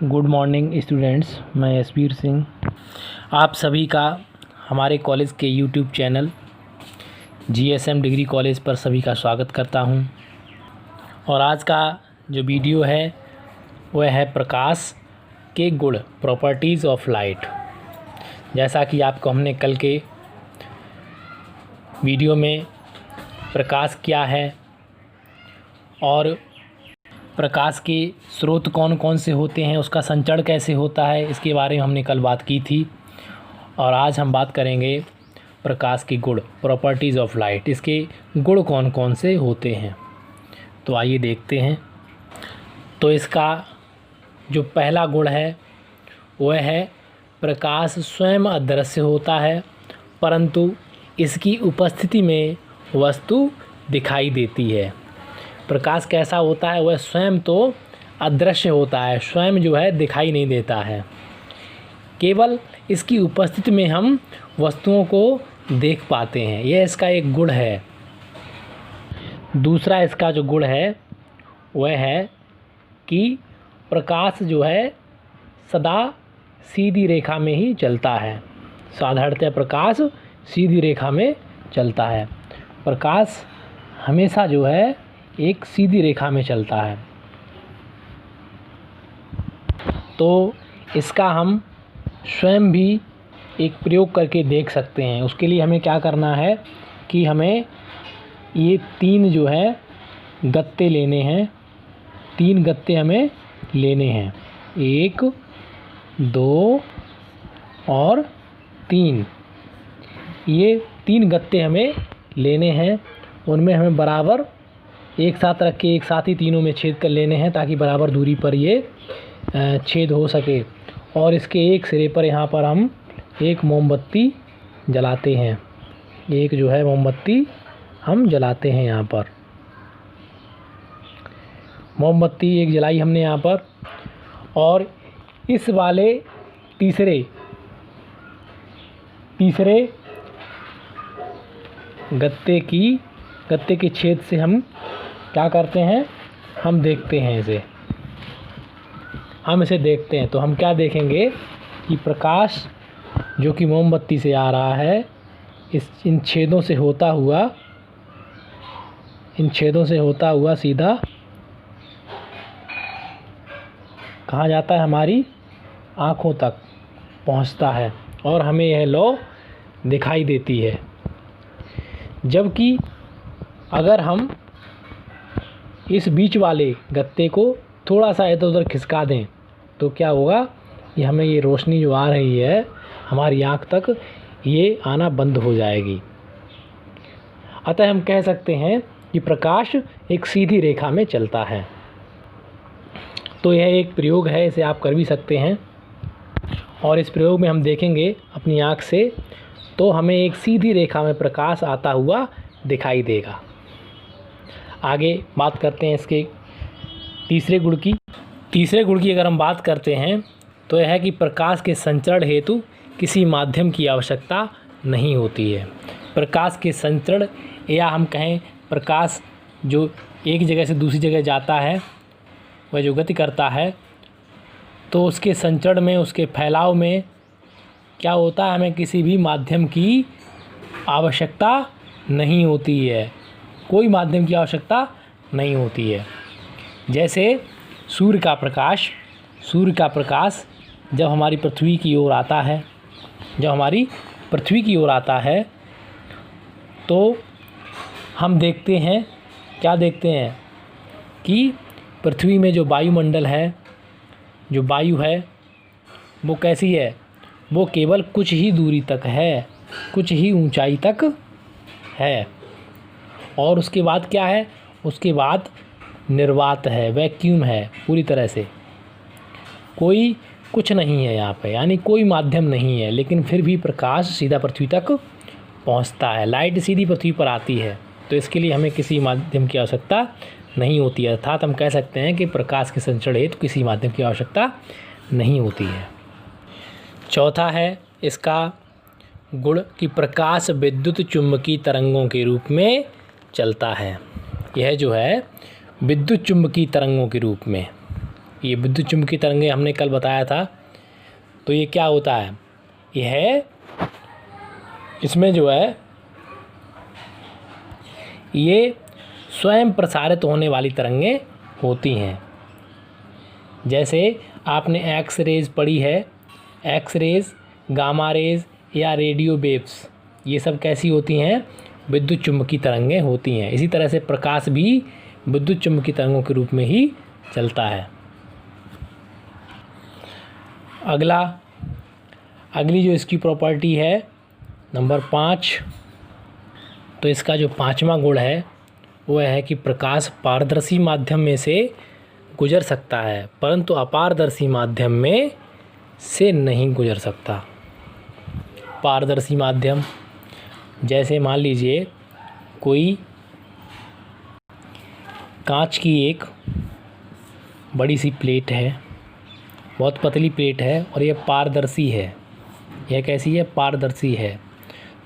Good morning students, मैं यशवीर सिंह आप सभी का हमारे कॉलेज के YouTube channel GSM degree college पर सभी का स्वागत करता हूं। और आज का जो वीडियो है वह है प्रकाश के गुण, प्रॉपर्टीज़ ऑफ लाइट। जैसा कि आपको हमने कल के वीडियो में प्रकाश क्या है और प्रकाश के स्रोत कौन कौन से होते हैं, उसका संचरण कैसे होता है, इसके बारे में हमने कल बात की थी। और आज हम बात करेंगे प्रकाश के गुण, प्रॉपर्टीज़ ऑफ लाइट। इसके गुण कौन कौन से होते हैं, तो आइए देखते हैं। तो इसका जो पहला गुण है वह है प्रकाश स्वयं अदृश्य होता है, परंतु इसकी उपस्थिति में वस्तु दिखाई देती है। प्रकाश कैसा होता है, वह स्वयं तो अदृश्य होता है, स्वयं जो है दिखाई नहीं देता है, केवल इसकी उपस्थिति में हम वस्तुओं को देख पाते हैं। यह इसका एक गुण है। दूसरा इसका जो गुण है वह है कि प्रकाश जो है सदा सीधी रेखा में ही चलता है। साधारणतः प्रकाश सीधी रेखा में चलता है। प्रकाश हमेशा जो है एक सीधी रेखा में चलता है। तो इसका हम स्वयं भी एक प्रयोग करके देख सकते हैं। उसके लिए हमें क्या करना है कि हमें ये तीन जो है गत्ते लेने हैं। तीन गत्ते हमें लेने हैं, 1, 2 और 3। ये तीन गत्ते हमें लेने हैं। उनमें हमें बराबर एक साथ रख के एक साथ ही तीनों में छेद कर लेने हैं, ताकि बराबर दूरी पर ये छेद हो सके। और इसके एक सिरे पर यहाँ पर हम एक मोमबत्ती जलाते हैं। एक जो है मोमबत्ती हम जलाते हैं यहाँ पर। मोमबत्ती एक जलाई हमने यहाँ पर। और इस वाले तीसरे गत्ते के छेद से हम क्या करते हैं, हम देखते हैं इसे देखते हैं। तो हम क्या देखेंगे कि प्रकाश जो कि मोमबत्ती से आ रहा है, इन छेदों से होता हुआ सीधा कहाँ जाता है, हमारी आँखों तक पहुँचता है और हमें यह लौ दिखाई देती है। जबकि अगर हम इस बीच वाले गत्ते को थोड़ा सा इधर उधर खिसका दें तो क्या होगा कि हमें ये रोशनी जो आ रही है हमारी आँख तक, ये आना बंद हो जाएगी। अतः हम कह सकते हैं कि प्रकाश एक सीधी रेखा में चलता है। तो यह एक प्रयोग है, इसे आप कर भी सकते हैं। और इस प्रयोग में हम देखेंगे अपनी आँख से, तो हमें एक सीधी रेखा में प्रकाश आता हुआ दिखाई देगा। आगे बात करते हैं इसके तीसरे गुण की। तीसरे गुण की अगर हम बात करते हैं तो यह है कि प्रकाश के संचरण हेतु किसी माध्यम की आवश्यकता नहीं होती है। प्रकाश के संचरण, या हम कहें प्रकाश जो एक जगह से दूसरी जगह जाता है, वह जो गति करता है, तो उसके संचरण में, उसके फैलाव में क्या होता है, हमें किसी भी माध्यम की आवश्यकता नहीं होती है। कोई माध्यम की आवश्यकता नहीं होती है। जैसे सूर्य का प्रकाश जब हमारी पृथ्वी की ओर आता है, तो हम देखते हैं, क्या देखते हैं कि पृथ्वी में जो वायुमंडल है, जो वायु है, वो कैसी है, वो केवल कुछ ही दूरी तक है, कुछ ही ऊंचाई तक है। और उसके बाद क्या है, उसके बाद निर्वात है, वैक्यूम है, पूरी तरह से कोई कुछ नहीं है यहाँ पे, यानी कोई माध्यम नहीं है। लेकिन फिर भी प्रकाश सीधा पृथ्वी तक पहुँचता है, लाइट सीधी पृथ्वी पर आती है। तो इसके लिए हमें किसी माध्यम की आवश्यकता नहीं होती है। अर्थात हम कह सकते हैं कि प्रकाश के संचरण हेतु किसी माध्यम की आवश्यकता नहीं होती है। चौथा है इसका गुण कि प्रकाश विद्युत चुम्बकीय तरंगों के रूप में चलता है। यह जो है विद्युत चुम्बकीय तरंगों के रूप में ये विद्युत चुम्बकीय तरंगें हमने कल बताया था। तो ये क्या होता है, यह इसमें जो है ये स्वयं प्रसारित होने वाली तरंगें होती हैं। जैसे आपने एक्स रेज पढ़ी है, एक्स रेज, गामा रेज या रेडियो वेव्स, ये सब कैसी होती हैं, विद्युत चुम्बकीय तरंगें होती हैं। इसी तरह से प्रकाश भी विद्युत चुम्बकीय तरंगों के रूप में ही चलता है। अगली जो इसकी प्रॉपर्टी है नंबर 5, तो इसका जो 5वां गुण है वो है कि प्रकाश पारदर्शी माध्यम में से गुजर सकता है परंतु अपारदर्शी माध्यम में से नहीं गुजर सकता। पारदर्शी माध्यम, जैसे मान लीजिए कोई कांच की एक बड़ी सी प्लेट है, बहुत पतली प्लेट है और ये पारदर्शी है। यह कैसी है, पारदर्शी है।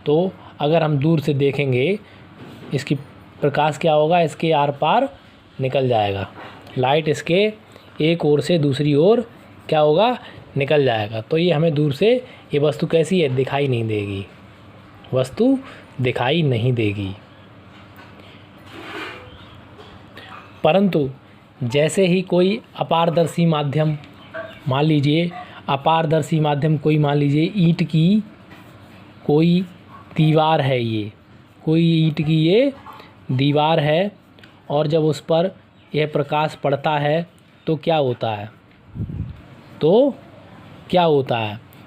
तो अगर हम दूर से देखेंगे इसकी प्रकाश क्या होगा, इसके आर पार निकल जाएगा। लाइट इसके एक ओर से दूसरी ओर क्या होगा, निकल जाएगा। तो ये हमें दूर से ये वस्तु कैसी है, दिखाई नहीं देगी, वस्तु दिखाई नहीं देगी। परंतु जैसे ही कोई अपारदर्शी माध्यम, मान लीजिए अपारदर्शी माध्यम, कोई मान लीजिए ईंट की कोई दीवार है, ये कोई ईंट की ये दीवार है और जब उस पर यह प्रकाश पड़ता है तो क्या होता है,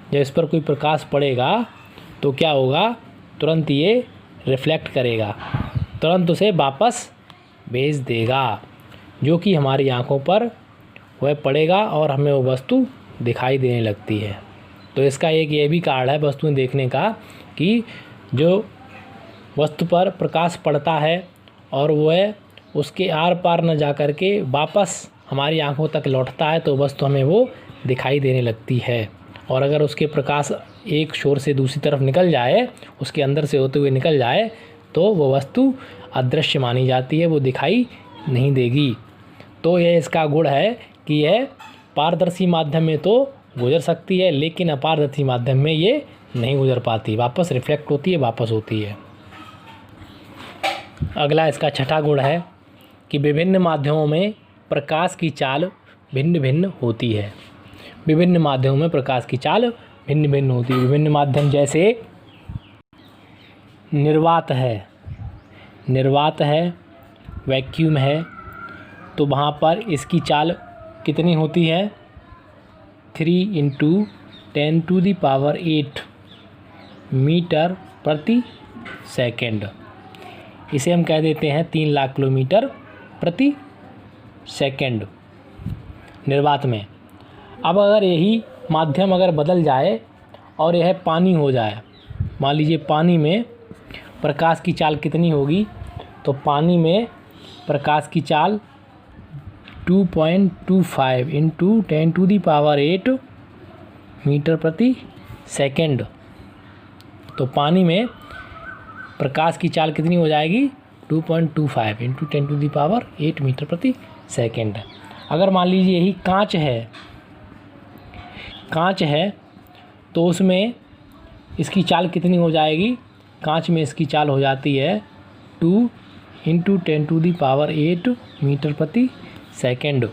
जब इस पर कोई प्रकाश पड़ेगा तो क्या होगा, तुरंत ये रिफ्लेक्ट करेगा, तुरंत उसे वापस भेज देगा, जो कि हमारी आँखों पर वह पड़ेगा और हमें वो वस्तु दिखाई देने लगती है। तो इसका एक ये भी कारण है वस्तुएं देखने का कि जो वस्तु पर प्रकाश पड़ता है और वह उसके आर पार न जा कर के वापस हमारी आंखों तक लौटता है तो वस्तु हमें वो दिखाई देने लगती है। और अगर उसके प्रकाश एक छोर से दूसरी तरफ निकल जाए, उसके अंदर से होते हुए निकल जाए, तो वो वस्तु अदृश्य मानी जाती है, वो दिखाई नहीं देगी। तो यह इसका गुण है कि यह पारदर्शी माध्यम में तो गुजर सकती है लेकिन अपारदर्शी माध्यम में ये नहीं गुजर पाती, वापस रिफ्लेक्ट होती है, वापस होती है। अगला इसका 6ठा गुण है कि विभिन्न माध्यमों में प्रकाश की चाल भिन्न भिन्न होती है। विभिन्न माध्यमों में प्रकाश की चाल भिन्न भिन्न होती है। विभिन्न माध्यम जैसे निर्वात है, वैक्यूम है, तो वहाँ पर इसकी चाल कितनी होती है, 3 × 10⁸ मीटर प्रति सेकंड। इसे हम कह देते हैं 3 लाख किलोमीटर प्रति सेकंड निर्वात में। अब अगर यही माध्यम अगर बदल जाए और यह पानी हो जाए, मान लीजिए पानी में प्रकाश की चाल कितनी होगी, तो पानी में प्रकाश की चाल 2.25 × 10⁸ मीटर प्रति सेकंड। तो पानी में प्रकाश की चाल कितनी हो जाएगी, 2.25 × 10⁸ मीटर प्रति सेकंड। अगर मान लीजिए यही कांच है तो उसमें इसकी चाल कितनी हो जाएगी, कांच में इसकी चाल हो जाती है 2 × 10⁸ मीटर प्रति सेकंड।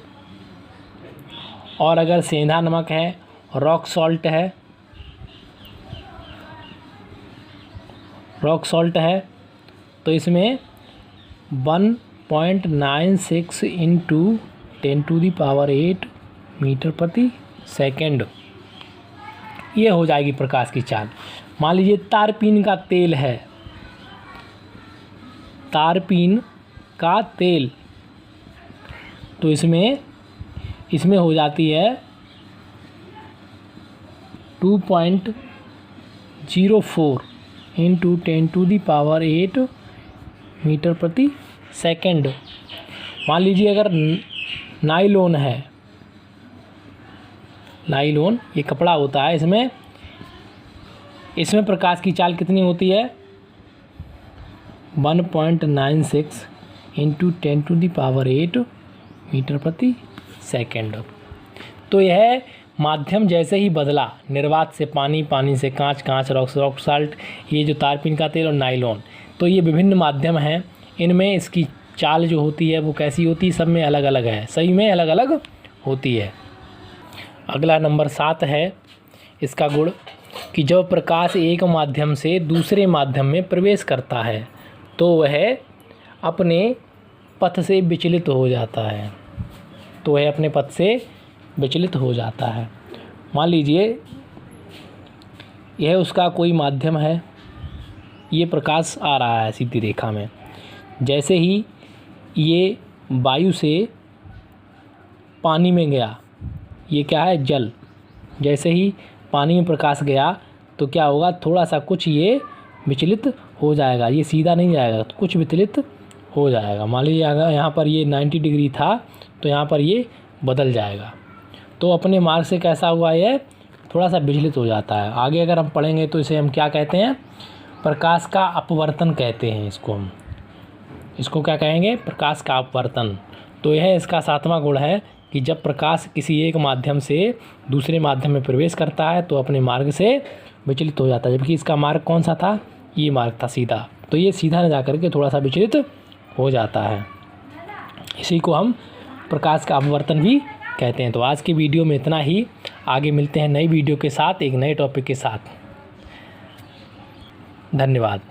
और अगर सेंधा नमक है, रॉक सॉल्ट तो इसमें 1.96 × 10⁸ मीटर प्रति सेकंड ये हो जाएगी प्रकाश की चाल। मान लीजिए तारपीन का तेल है, तो इसमें हो जाती है 2.04 × 10⁸ मीटर प्रति सेकंड। मान लीजिए अगर नाइलॉन है, नाइलॉन ये कपड़ा होता है, इसमें प्रकाश की चाल कितनी होती है, 1.96 × 10⁸ मीटर प्रति सेकंड। तो यह माध्यम जैसे ही बदला, निर्वात से पानी, पानी से कांच, कांच रॉक साल्ट, ये जो तारपीन का तेल और नायलॉन, तो ये विभिन्न माध्यम हैं। इनमें इसकी चाल जो होती है वो कैसी होती है, सब में अलग अलग है, सही में अलग अलग होती है। अगला नंबर 7 है इसका गुण कि जब प्रकाश एक माध्यम से दूसरे माध्यम में प्रवेश करता है तो वह अपने पथ से विचलित हो जाता है। तो वह अपने पथ से विचलित हो जाता है। मान लीजिए यह उसका कोई माध्यम है, ये प्रकाश आ रहा है सीधी रेखा में। जैसे ही ये वायु से पानी में गया, ये क्या है, जल। जैसे ही पानी में प्रकाश गया तो क्या होगा, थोड़ा सा कुछ ये विचलित हो जाएगा, ये सीधा नहीं जाएगा, तो कुछ विचलित हो जाएगा। मान लीजिए अगर यहाँ पर ये 90 डिग्री था तो यहाँ पर ये बदल जाएगा। तो अपने मार्ग से कैसा हुआ, ये थोड़ा सा विचलित हो जाता है। आगे अगर हम पढ़ेंगे तो इसे हम क्या कहते हैं, प्रकाश का अपवर्तन कहते हैं इसको क्या कहेंगे, प्रकाश का अपवर्तन। तो यह इसका 7वां गुण है कि जब प्रकाश किसी एक माध्यम से दूसरे माध्यम में प्रवेश करता है तो अपने मार्ग से विचलित हो जाता है। जबकि इसका मार्ग कौन सा था, ये मार्ग था सीधा, तो ये सीधा न जा करके थोड़ा सा विचलित हो जाता है। इसी को हम प्रकाश का अपवर्तन भी कहते हैं। तो आज की वीडियो में इतना ही। आगे मिलते हैं नई वीडियो के साथ, एक नए टॉपिक के साथ। धन्यवाद।